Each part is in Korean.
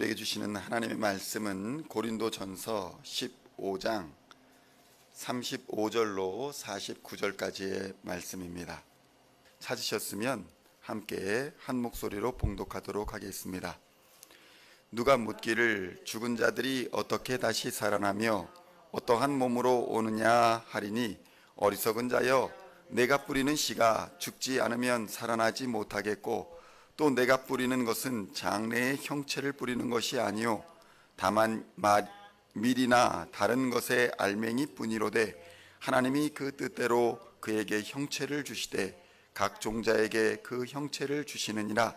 우리에게 주시는 하나님의 말씀은 고린도전서 15장 35절로 49절까지의 말씀입니다. 찾으셨으면 함께 한 목소리로 봉독하도록 하겠습니다. 누가 묻기를 죽은 자들이 어떻게 다시 살아나며 어떠한 몸으로 오느냐 하리니, 어리석은 자여, 내가 뿌리는 씨가 죽지 않으면 살아나지 못하겠고 또 내가 뿌리는 것은 장래의 형체를 뿌리는 것이 아니요 다만 밀이나 다른 것의 알맹이 뿐이로되, 하나님이 그 뜻대로 그에게 형체를 주시되 각 종자에게 그 형체를 주시느니라.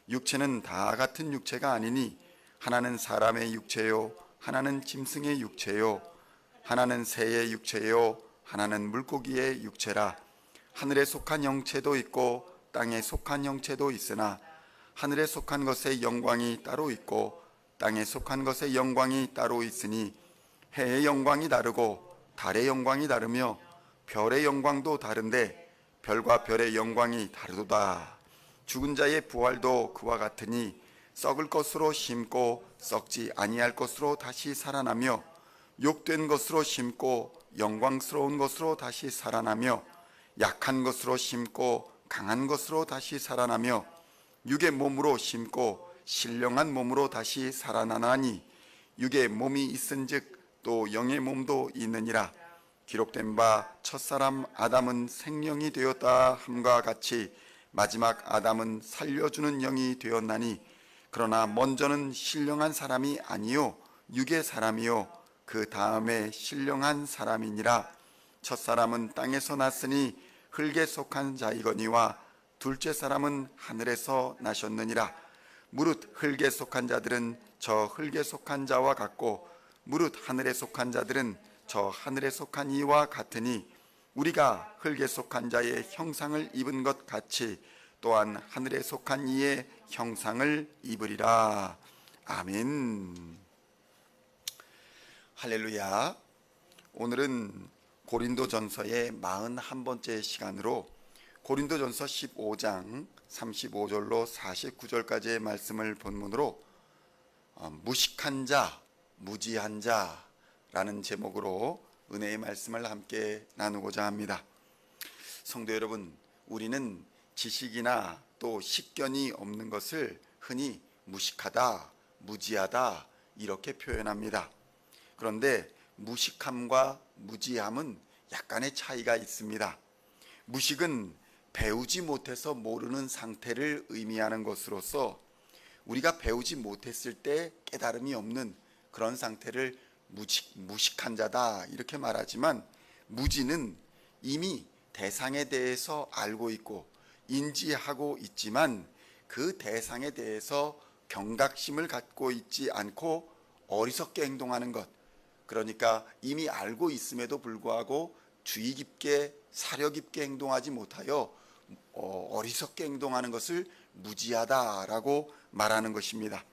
육체는 다 같은 육체가 아니니 하나는 사람의 육체요, 하나는 짐승의 육체요, 하나는 새의 육체요, 하나는 물고기의 육체라. 하늘에 속한 형체도 있고 땅에 속한 형체도 있으나 하늘에 속한 것의 영광이 따로 있고 땅에 속한 것의 영광이 따로 있으니, 해의 영광이 다르고 달의 영광이 다르며 별의 영광도 다른데 별과 별의 영광이 다르도다. 죽은 자의 부활도 그와 같으니 썩을 것으로 심고 썩지 아니할 것으로 다시 살아나며, 욕된 것으로 심고 영광스러운 것으로 다시 살아나며, 약한 것으로 심고 강한 것으로 다시 살아나며, 육의 몸으로 심고 신령한 몸으로 다시 살아나나니, 육의 몸이 있은즉 또 영의 몸도 있느니라. 기록된 바 첫사람 아담은 생명이 되었다 함과 같이 마지막 아담은 살려주는 영이 되었나니, 그러나 먼저는 신령한 사람이 아니요 육의 사람이요 그 다음에 신령한 사람이니라. 첫사람은 땅에서 났으니 흙에 속한 자이거니와 둘째 사람은 하늘에서 나셨느니라. 무릇 흙에 속한 자들은 저 흙에 속한 자와 같고 무릇 하늘에 속한 자들은 저 하늘에 속한 이와 같으니, 우리가 흙에 속한 자의 형상을 입은 것 같이 또한 하늘에 속한 이의 형상을 입으리라. 아멘. 할렐루야. 오늘은 고린도전서의 41번째 시간으로 고린도전서 15장 35절로 49절까지의 말씀을 본문으로 무식한 자, 무지한 자라는 제목으로 은혜의 말씀을 함께 나누고자 합니다. 성도 여러분, 우리는 지식이나 또 식견이 없는 것을 흔히 무식하다, 무지하다 이렇게 표현합니다. 그런데 무식함과 무지함은 약간의 차이가 있습니다. 무식은 배우지 못해서 모르는 상태를 의미하는 것으로서, 우리가 배우지 못했을 때 깨달음이 없는 그런 상태를 무식한 자다 이렇게 말하지만, 무지는 이미 대상에 대해서 알고 있고 인지하고 있지만 그 대상에 대해서 경각심을 갖고 있지 않고 어리석게 행동하는 것, 그러니까 이미 알고 있음에도 불구하고 주의 깊게 사려 깊게 행동하지 못하여 어리석게 행동하는 것을 무지하다라고 말하는 것입니다.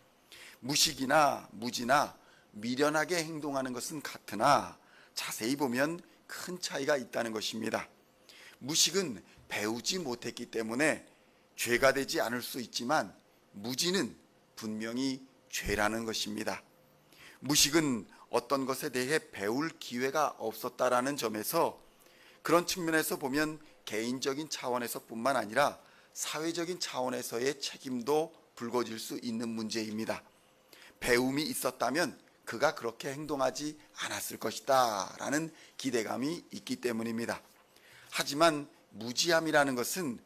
무식이나 무지나 미련하게 행동하는 것은 같으나 자세히 보면 큰 차이가 있다는 것입니다. 무식은 배우지 못했기 때문에 죄가 되지 않을 수 있지만, 무지는 분명히 죄라는 것입니다. 무식은 어떤 것에 대해 배울 기회가 없었다라는 점에서, 그런 측면에서 보면 개인적인 차원에서 뿐만 아니라 사회적인 차원에서의 책임도 불거질 수 있는 문제입니다. 배움이 있었다면 그가 그렇게 행동하지 않았을 것이다 라는 기대감이 있기 때문입니다. 하지만 무지함이라는 것은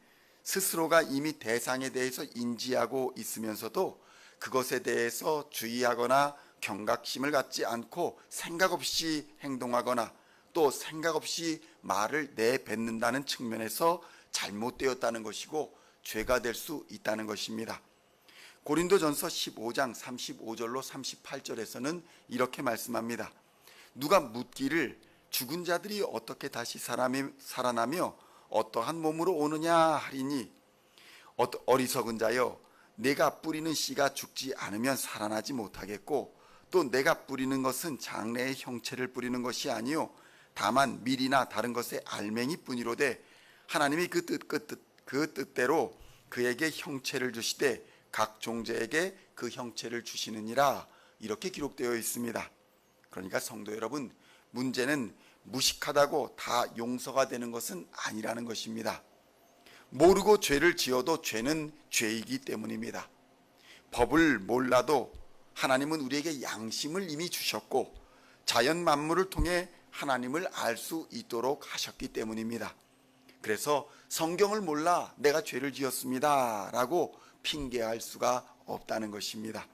스스로가 이미 대상에 대해서 인지하고 있으면서도 그것에 대해서 주의하거나 경각심을 갖지 않고 생각 없이 행동하거나 또 생각 없이 말을 내뱉는다는 측면에서 잘못되었다는 것이고 죄가 될 수 있다는 것입니다. 고린도전서 15장 35절로 38절에서는 이렇게 말씀합니다. 누가 묻기를 죽은 자들이 어떻게 다시 살아나며 어떠한 몸으로 오느냐 하리니, 어리석은 자여, 내가 뿌리는 씨가 죽지 않으면 살아나지 못하겠고 또 내가 뿌리는 것은 장래의 형체를 뿌리는 것이 아니요 다만 밀이나 다른 것의 알맹이 뿐이로되, 하나님이 그 뜻대로 그에게 형체를 주시되 각 종자에게 그 형체를 주시느니라 이렇게 기록되어 있습니다. 그러니까 성도 여러분, 문제는 무식하다고 다 용서가 되는 것은 아니라는 것입니다. 모르고 죄를 지어도 죄는 죄이기 때문입니다. 법을 몰라도 하나님은 우리에게 양심을 이미 주셨고 자연 만물을 통해 하나님을 알 수 있도록 하셨기 때문입니다. 그래서 성경을 몰라 내가 죄를 지었습니다 라고 핑계할 수가 없다는 것입니다.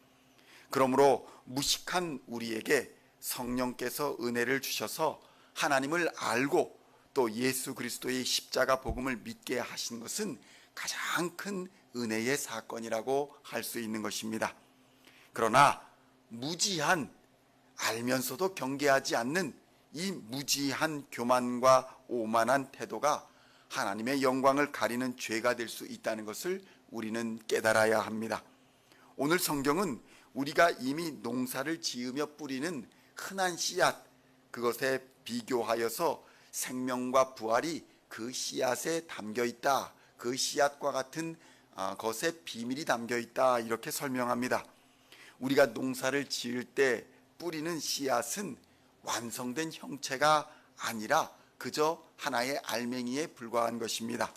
그러므로 무식한 우리에게 성령께서 은혜를 주셔서 하나님을 알고 또 예수 그리스도의 십자가 복음을 믿게 하신 것은 가장 큰 은혜의 사건이라고 할 수 있는 것입니다. 그러나 무지한, 알면서도 경계하지 않는 이 무지한 교만과 오만한 태도가 하나님의 영광을 가리는 죄가 될 수 있다는 것을 우리는 깨달아야 합니다. 오늘 성경은 우리가 이미 농사를 지으며 뿌리는 흔한 씨앗, 그것에 비교하여서 생명과 부활이 그 씨앗에 담겨 있다, 그 씨앗과 같은 것에 비밀이 담겨 있다 이렇게 설명합니다. 우리가 농사를 지을 때 뿌리는 씨앗은 완성된 형체가 아니라 그저 하나의 알맹이에 불과한 것입니다.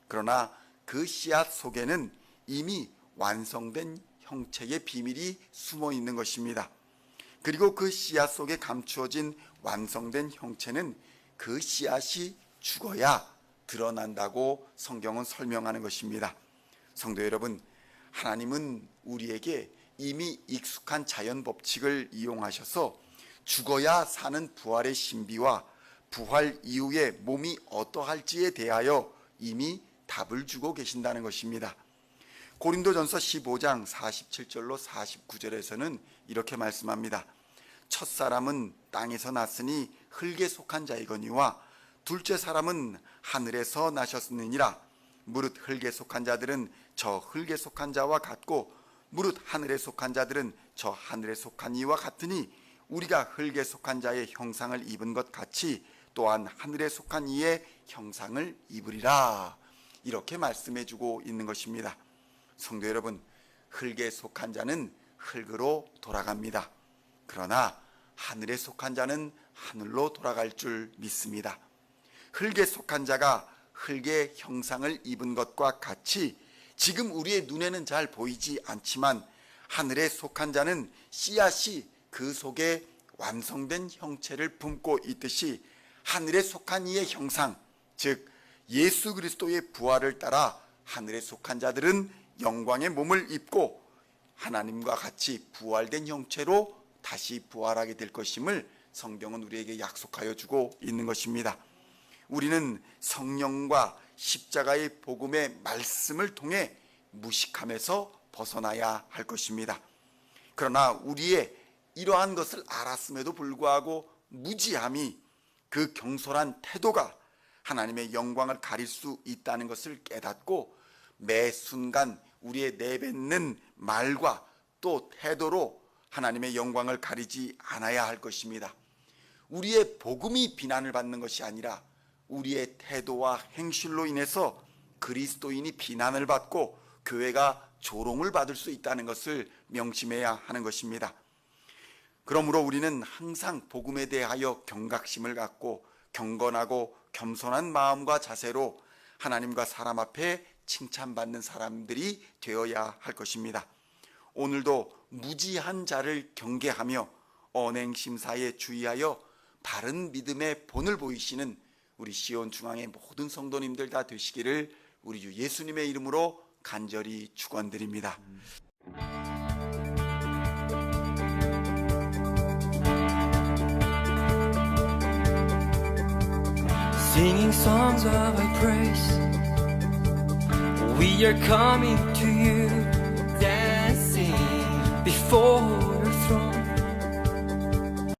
그러나 그 씨앗 속에는 이미 완성된 형체의 비밀이 숨어 있는 것입니다. 그리고 그 씨앗 속에 감추어진 완성된 형체는 그 씨앗이 죽어야 드러난다고 성경은 설명하는 것입니다. 성도 여러분, 하나님은 우리에게 이미 익숙한 자연 법칙을 이용하셔서 죽어야 사는 부활의 신비와 부활 이후에 몸이 어떠할지에 대하여 이미 답을 주고 계신다는 것입니다. 고린도전서 15장 47절로 49절에서는 이렇게 말씀합니다. 첫사람은 땅에서 났으니 흙에 속한 자이거니와 둘째 사람은 하늘에서 나셨느니라. 무릇 흙에 속한 자들은 저 흙에 속한 자와 같고 무릇 하늘에 속한 자들은 저 하늘에 속한 이와 같으니 우리가 흙에 속한 자의 형상을 입은 것 같이 또한 하늘에 속한 이의 형상을 입으리라. 이렇게 말씀해주고 있는 것입니다. 성도 여러분, 흙에 속한 자는 흙으로 돌아갑니다. 그러나 하늘에 속한 자는 하늘로 돌아갈 줄 믿습니다. 흙에 속한 자가 흙의 형상을 입은 것과 같이 지금 우리의 눈에는 잘 보이지 않지만 하늘에 속한 자는 씨앗이 그 속에 완성된 형체를 품고 있듯이 하늘에 속한 이의 형상, 즉 예수 그리스도의 부활을 따라 하늘에 속한 자들은 영광의 몸을 입고 하나님과 같이 부활된 형체로 다시 부활하게 될 것임을 성경은 우리에게 약속하여 주고 있는 것입니다. 우리는 성령과 십자가의 복음의 말씀을 통해 무식함에서 벗어나야 할 것입니다. 그러나 우리의 이러한 것을 알았음에도 불구하고 무지함이, 그 경솔한 태도가 하나님의 영광을 가릴 수 있다는 것을 깨닫고 매 순간 우리의 내뱉는 말과 또 태도로 하나님의 영광을 가리지 않아야 할 것입니다. 우리의 복음이 비난을 받는 것이 아니라 우리의 태도와 행실로 인해서 그리스도인이 비난을 받고 교회가 조롱을 받을 수 있다는 것을 명심해야 하는 것입니다. 그러므로 우리는 항상 복음에 대하여 경각심을 갖고 경건하고 겸손한 마음과 자세로 하나님과 사람 앞에 칭찬받는 사람들이 되어야 할 것입니다. 오늘도 무지한 자를 경계하며 언행심사에 주의하여 바른 믿음의 본을 보이시는 우리 시온 중앙의 모든 성도님들 다 되시기를 우리 주 예수님의 이름으로 간절히 축원드립니다. Singing songs of our praise, we are coming to you, dancing before